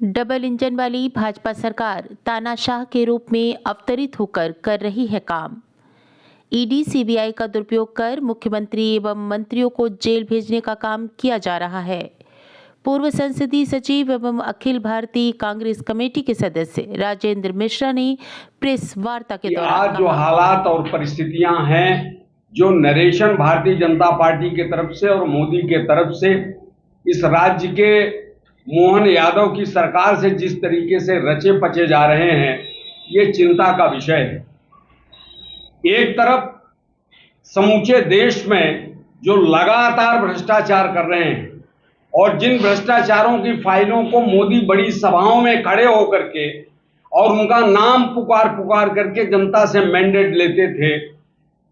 Double engine वाली भाजपा सरकार तानाशाह के रूप में अवतरित होकर कर रही है काम। ईडी सीबीआई का दुरुपयोग कर मुख्यमंत्री एवं मंत्रियों को जेल भेजने का काम किया जा रहा है। पूर्व संसदीय सचिव एवं अखिल भारतीय कांग्रेस कमेटी के सदस्य राजेंद्र मिश्रा ने प्रेस वार्ता के दौरान आज जो हालात और परिस्थितियां हैं, जो नरेशन भारतीय जनता पार्टी के तरफ से और मोदी के तरफ से इस राज्य के मोहन यादव की सरकार से जिस तरीके से रचे पचे जा रहे हैं, ये चिंता का विषय है। एक तरफ समूचे देश में जो लगातार भ्रष्टाचार कर रहे हैं और जिन भ्रष्टाचारों की फाइलों को मोदी बड़ी सभाओं में खड़े होकर के और उनका नाम पुकार करके जनता से मैंडेट लेते थे।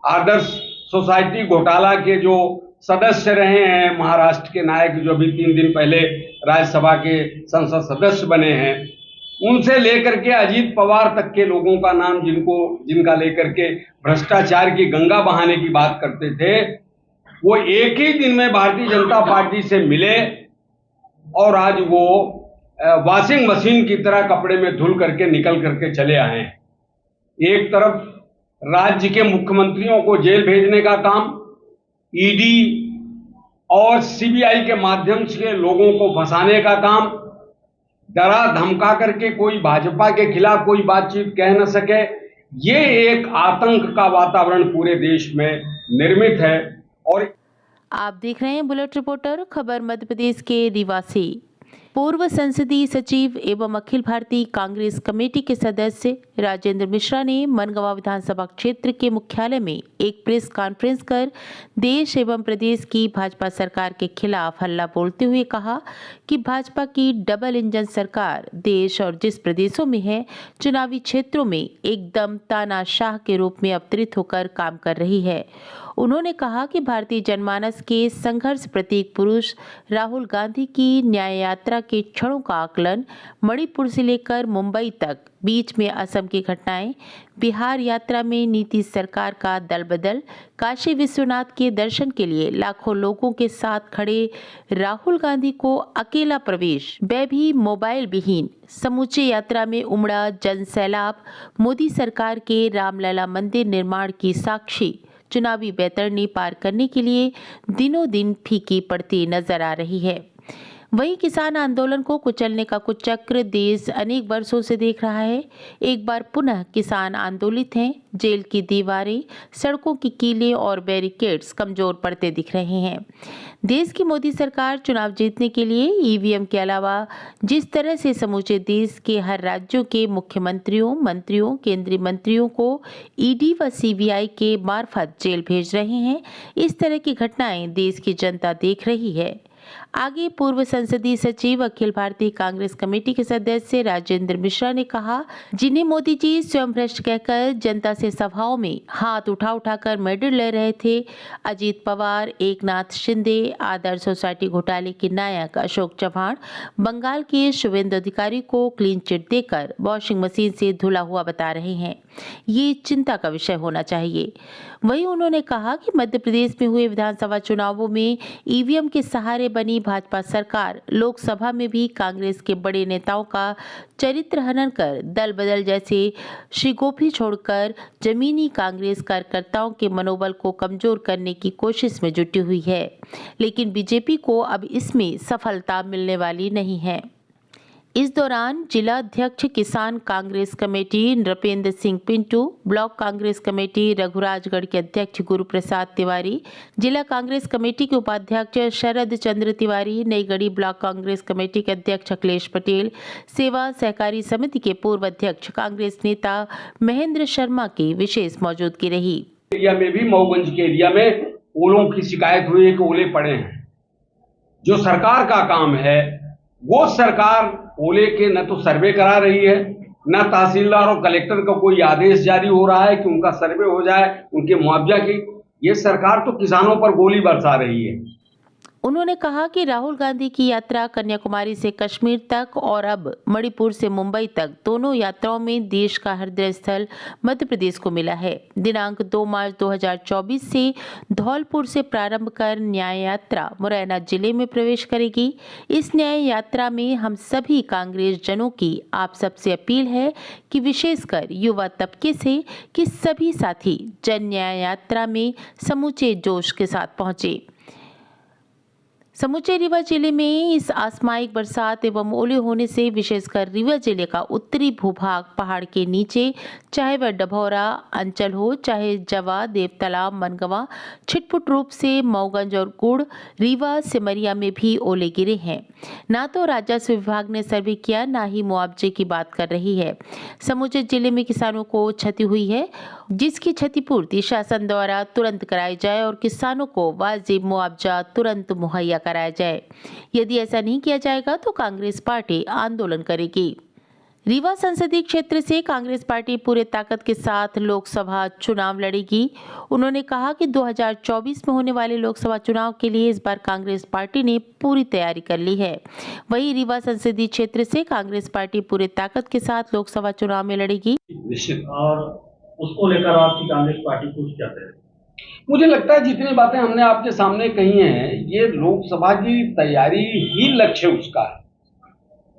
आदर्श सोसाइटी घोटाला के जो सदस्य रहे हैं, महाराष्ट्र के नायक जो भी 3 दिन पहले राज्यसभा के संसद सदस्य बने हैं, उनसे लेकर के अजीत पवार तक के लोगों का नाम जिनका लेकर के भ्रष्टाचार की गंगा बहाने की बात करते थे, वो एक ही दिन में भारतीय जनता पार्टी से मिले और आज वो वॉशिंग मशीन की तरह कपड़े में धुल करके निकल करके चले आए हैं। एक तरफ राज्य के मुख्यमंत्रियों को जेल भेजने का काम ईडी और सीबीआई के माध्यम से लोगों को फंसाने का काम, डरा धमका करके कोई भाजपा के खिलाफ कोई बातचीत कह न सके, ये एक आतंक का वातावरण पूरे देश में निर्मित है। और आप देख रहे हैं बुलेट रिपोर्टर खबर मध्य प्रदेश के रीवा से। पूर्व संसदीय सचिव एवं अखिल भारतीय कांग्रेस कमेटी के सदस्य राजेंद्र मिश्रा ने मनगवा विधानसभा क्षेत्र के मुख्यालय में एक प्रेस कॉन्फ्रेंस कर देश एवं प्रदेश की भाजपा सरकार के खिलाफ हल्ला बोलते हुए कहा कि भाजपा की डबल इंजन सरकार देश और जिस प्रदेशों में है, चुनावी क्षेत्रों में एकदम तानाशाह के रूप में अवतरित होकर काम कर रही है। उन्होंने कहा कि भारतीय जनमानस के संघर्ष प्रतीक पुरुष राहुल गांधी की न्याय यात्रा के क्षणों का आकलन मणिपुर से लेकर मुंबई तक, बीच में असम की घटनाएं, बिहार यात्रा में नीतीश सरकार का दल बदल, काशी विश्वनाथ के दर्शन के लिए लाखों लोगों के साथ खड़े राहुल गांधी को अकेला प्रवेश, वह भी मोबाइल विहीन, समूचे यात्रा में उमड़ा जन सैलाब, मोदी सरकार के रामलला मंदिर निर्माण की साक्षी, चुनावी बैतरणी पार करने के लिए दिनों दिन फीकी पड़ती नजर आ रही है। वहीं किसान आंदोलन को कुचलने का कुचक्र देश अनेक वर्षों से देख रहा है। एक बार पुनः किसान आंदोलित हैं। जेल की दीवारें, सड़कों की कीलें और बैरिकेड्स कमजोर पड़ते दिख रहे हैं। देश की मोदी सरकार चुनाव जीतने के लिए ईवीएम के अलावा जिस तरह से समूचे देश के हर राज्यों के मुख्यमंत्रियों, मंत्रियों, केंद्रीय मंत्रियों को ईडी व सीबीआई के मार्फत जेल भेज रहे हैं, इस तरह की घटनाएं देश की जनता देख रही है। आगे पूर्व संसदीय सचिव अखिल भारतीय कांग्रेस कमेटी के सदस्य राजेंद्र मिश्रा ने कहा, जिन्हें मोदी जी स्वयं भ्रष्ट कहकर जनता से सभाओं में हाथ उठाकर मेडल ले रहे थे, अजीत पवार, एकनाथ शिंदे, आदर्श सोसाइटी घोटाले के नायक अशोक चव्हाण, बंगाल के शुभेंदु अधिकारी को क्लीन चिट देकर वॉशिंग मशीन से धुला हुआ बता रहे हैं। ये चिंता का विषय होना चाहिए। वहीं उन्होंने कहा कि मध्य प्रदेश में हुए विधानसभा चुनावों में ईवीएम के सहारे बनी भाजपा सरकार लोकसभा में भी कांग्रेस के बड़े नेताओं का चरित्र हनन कर दल बदल जैसे शिगोफी छोड़कर जमीनी कांग्रेस कार्यकर्ताओं के मनोबल को कमजोर करने की कोशिश में जुटी हुई है, लेकिन बीजेपी को अब इसमें सफलता मिलने वाली नहीं है। इस दौरान जिला अध्यक्ष किसान Congress committee Nripendra Singh Pintu, block Congress committee Raghurajgarh के अध्यक्ष गुरु प्रसाद तिवारी, जिला कांग्रेस कमेटी के उपाध्यक्ष शरद चंद्र तिवारी, नई गढ़ी ब्लॉक कांग्रेस कमेटी के अध्यक्ष अखिलेश पटेल, सेवा सहकारी समिति के पूर्व अध्यक्ष कांग्रेस नेता महेंद्र शर्मा की विशेष मौजूदगी रही। एरिया में भी मऊगंज के एरिया में ओलों की शिकायत हुई है कि ओले पड़े हैं। जो सरकार का काम है, वो सरकार ओले के न तो सर्वे करा रही है, न तहसीलदार और कलेक्टर का कोई आदेश जारी हो रहा है कि उनका सर्वे हो जाए, उनके मुआवजा की। ये सरकार तो किसानों पर गोली बरसा रही है। उन्होंने कहा कि राहुल गांधी की यात्रा कन्याकुमारी से कश्मीर तक और अब मणिपुर से मुंबई तक दोनों यात्राओं में देश का हृदय स्थल मध्य प्रदेश को मिला है। दिनांक 2 मार्च 2024 से धौलपुर से प्रारंभ कर न्याय यात्रा मुरैना जिले में प्रवेश करेगी। इस न्याय यात्रा में हम सभी कांग्रेस जनों की आप सबसे अपील है कि विशेषकर युवा तबके से कि सभी साथी जन न्याय यात्रा में समूचे जोश के साथ पहुंचे। समूचे रीवा जिले में इस आसमाइक बरसात एवं ओले होने से विशेषकर रीवा जिले का उत्तरी भूभाग पहाड़ के नीचे, चाहे वह डभौरा अंचल हो, चाहे जवा, देवतालाब, मनगवा, छिटपुट रूप से मऊगंज और गुड़, रीवा, सिमरिया में भी ओले गिरे हैं। ना तो राजस्व विभाग ने सर्वे किया, ना ही मुआवजे की बात कर रही है। समूचे जिले में किसानों को क्षति हुई है, जिसकी क्षतिपूर्ति शासन द्वारा तुरंत कराई जाए और किसानों को वाजिब मुआवजा तुरंत मुहैया कराया जाए। यदि ऐसा नहीं किया जाएगा तो कांग्रेस पार्टी आंदोलन करेगी। रीवा संसदीय क्षेत्र से कांग्रेस पार्टी पूरे ताकत के साथ लोकसभा चुनाव लड़ेगी। उन्होंने कहा कि 2024 में होने वाले लोकसभा चुनाव के लिए इस बार कांग्रेस पार्टी ने पूरी तैयारी कर ली है। वहीं रीवा संसदीय क्षेत्र से कांग्रेस पार्टी पूरे ताकत के साथ लोकसभा चुनाव में लड़ेगी। निश्चित, और उसको लेकर आपकी कांग्रेस पार्टी कुछ कहते हैं? मुझे लगता है जितनी बातें हमने आपके सामने कही हैं, ये लोकसभा की तैयारी ही लक्ष्य उसका है।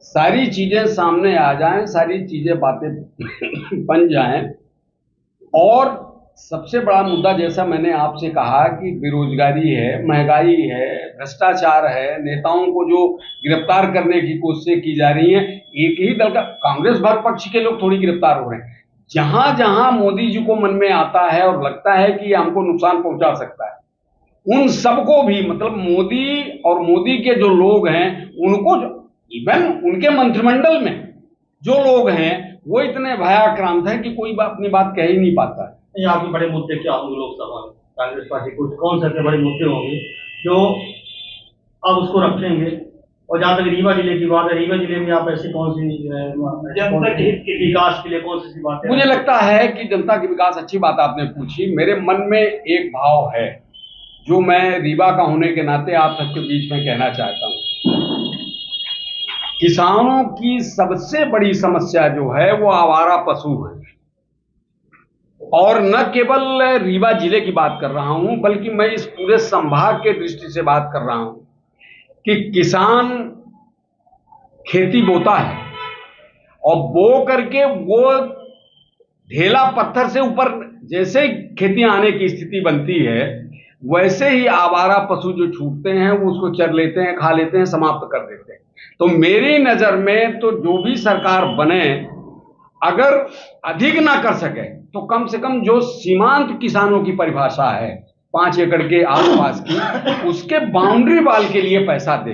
सारी चीजें सामने आ जाएं, सारी चीजें बातें बन जाएं, और सबसे बड़ा मुद्दा जैसा मैंने आपसे कहा कि बेरोजगारी है, महंगाई है, भ्रष्टाचार है, नेताओं को जो गिरफ्तार करने की कोशिशें की जा रही हैं, एक ही दल का कांग्रेस भर पक्ष के लोग थोड़ी गिरफ्तार हो रहे हैं। जहां जहां मोदी जी को मन में आता है और लगता है कि ये हमको नुकसान पहुंचा सकता है, उन सबको भी, मतलब मोदी और मोदी के जो लोग हैं उनको, इवन उनके मंत्रिमंडल में जो लोग हैं वो इतने भयाक्रांत हैं कि कोई अपनी बात कह ही नहीं पाता है। यहाँ के बड़े मुद्दे क्या होंगे लोकसभा में? कांग्रेस पार्टी को कौन से बड़े मुद्दे होंगे जो आप उसको रखेंगे? और जहाँ तक रीवा जिले की बात है, रीवा जिले में आप ऐसी कौन सी जनता के हित के विकास के लिए कौन सी बातें? मुझे लगता है कि जनता के विकास, अच्छी बात आपने पूछी। मेरे मन में एक भाव है जो मैं रीवा का होने के नाते आप सबके बीच में कहना चाहता हूँ। किसानों की सबसे बड़ी समस्या जो है वो आवारा पशु है, और न केवल रीवा जिले की बात कर रहा हूं, बल्कि मैं इस पूरे संभाग के दृष्टि से बात कर रहा हूं कि किसान खेती बोता है और बो करके वो ढेला पत्थर से ऊपर जैसे खेतियां आने की स्थिति बनती है, वैसे ही आवारा पशु जो छूटते हैं वो उसको चर लेते हैं, खा लेते हैं, समाप्त कर देते हैं। तो मेरी नजर में तो जो भी सरकार बने, अगर अधिक ना कर सके तो कम से कम जो सीमांत किसानों की परिभाषा है 5 एकड़ के आसपास की, उसके बाउंड्री वाल के लिए पैसा दे।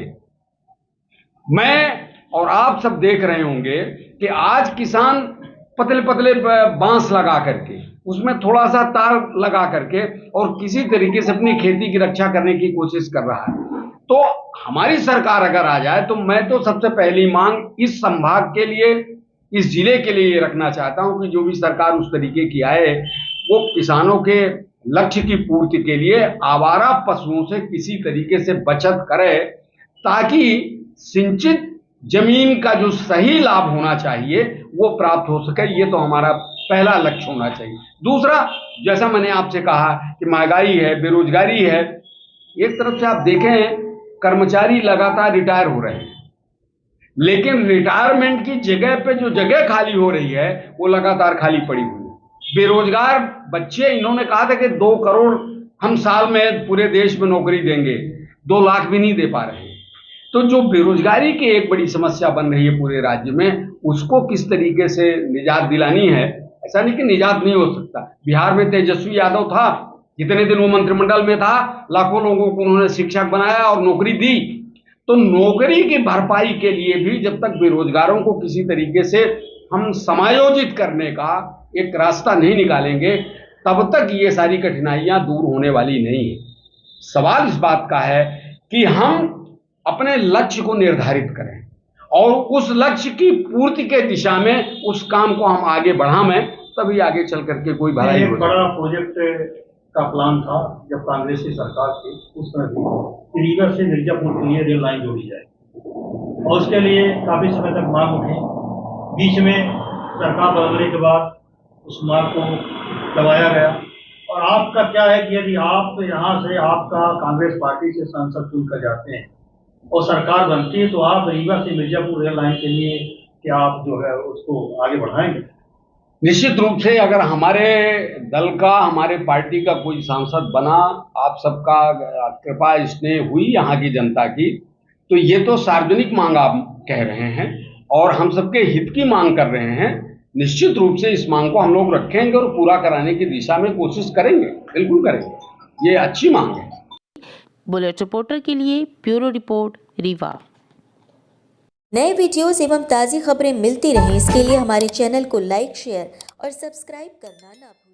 मैं और आप सब देख रहे होंगे कि आज किसान पतले पतले बांस लगा करके, उसमें थोड़ा सा तार लगा करके और किसी तरीके से अपनी खेती की रक्षा करने की कोशिश कर रहा है। तो हमारी सरकार अगर आ जाए तो मैं तो सबसे पहली मांग इस संभाग के लिए, इस जिले के लिए ये रखना चाहता हूं कि जो भी सरकार उस तरीके की आए वो किसानों के लक्ष्य की पूर्ति के लिए आवारा पशुओं से किसी तरीके से बचत करे, ताकि सिंचित जमीन का जो सही लाभ होना चाहिए वो प्राप्त हो सके। ये तो हमारा पहला लक्ष्य होना चाहिए। दूसरा, जैसा मैंने आपसे कहा कि महंगाई है, बेरोजगारी है, एक तरफ से आप देखें कर्मचारी लगातार रिटायर हो रहे हैं, लेकिन रिटायरमेंट की जगह पे जो जगह खाली हो रही है वो लगातार खाली पड़ी हुई है। बेरोजगार बच्चे, इन्होंने कहा था कि 2 करोड़ हम साल में पूरे देश में नौकरी देंगे, 2 लाख भी नहीं दे पा रहे हैं। तो जो बेरोजगारी की एक बड़ी समस्या बन रही है पूरे राज्य में, उसको किस तरीके से निजात दिलानी है। ऐसा नहीं कि निजात नहीं हो सकता। बिहार में तेजस्वी यादव था, जितने दिन वो मंत्रिमंडल में था लाखों लोगों को उन्होंने शिक्षक बनाया और नौकरी दी। तो नौकरी की भरपाई के लिए भी जब तक बेरोजगारों को किसी तरीके से हम समायोजित करने का एक रास्ता नहीं निकालेंगे, तब तक ये सारी कठिनाइयां दूर होने वाली नहीं है। सवाल इस बात का है कि हम अपने लक्ष्य को निर्धारित करें और उस लक्ष्य की पूर्ति के दिशा में उस काम को हम आगे बढ़ाएं, तभी आगे चल करके कोई भलाई हो। बड़ा प्रोजेक्ट का प्लान था जब कांग्रेस की सरकार थी, उस तरह की रीवा से मिर्जापुर के लिए रेल लाइन जोड़ी जाए, और उसके लिए काफ़ी समय तक मांग उठी। बीच में सरकार बदलने के बाद उस मांग को दबाया गया। और आपका क्या है कि यदि आप यहाँ से आपका कांग्रेस पार्टी से सांसद चुनकर जाते हैं और सरकार बनती है, तो आप रीवा से मिर्जापुर रेल लाइन के लिए क्या आप जो है उसको आगे बढ़ाएंगे? निश्चित रूप से अगर हमारे दल का, हमारे पार्टी का कोई सांसद बना, आप सबका कृपा स्नेह हुई यहाँ की जनता की, तो ये तो सार्वजनिक मांग आप कह रहे हैं और हम सबके हित की मांग कर रहे हैं। निश्चित रूप से इस मांग को हम लोग रखेंगे और पूरा कराने की दिशा में कोशिश करेंगे, बिल्कुल करेंगे। ये अच्छी मांग है। बुलेट रिपोर्टर के लिए ब्यूरो रिपोर्ट, रीवा। नए वीडियोस एवं ताज़ी खबरें मिलती रहें, इसके लिए हमारे चैनल को लाइक, शेयर और सब्सक्राइब करना ना भूलें।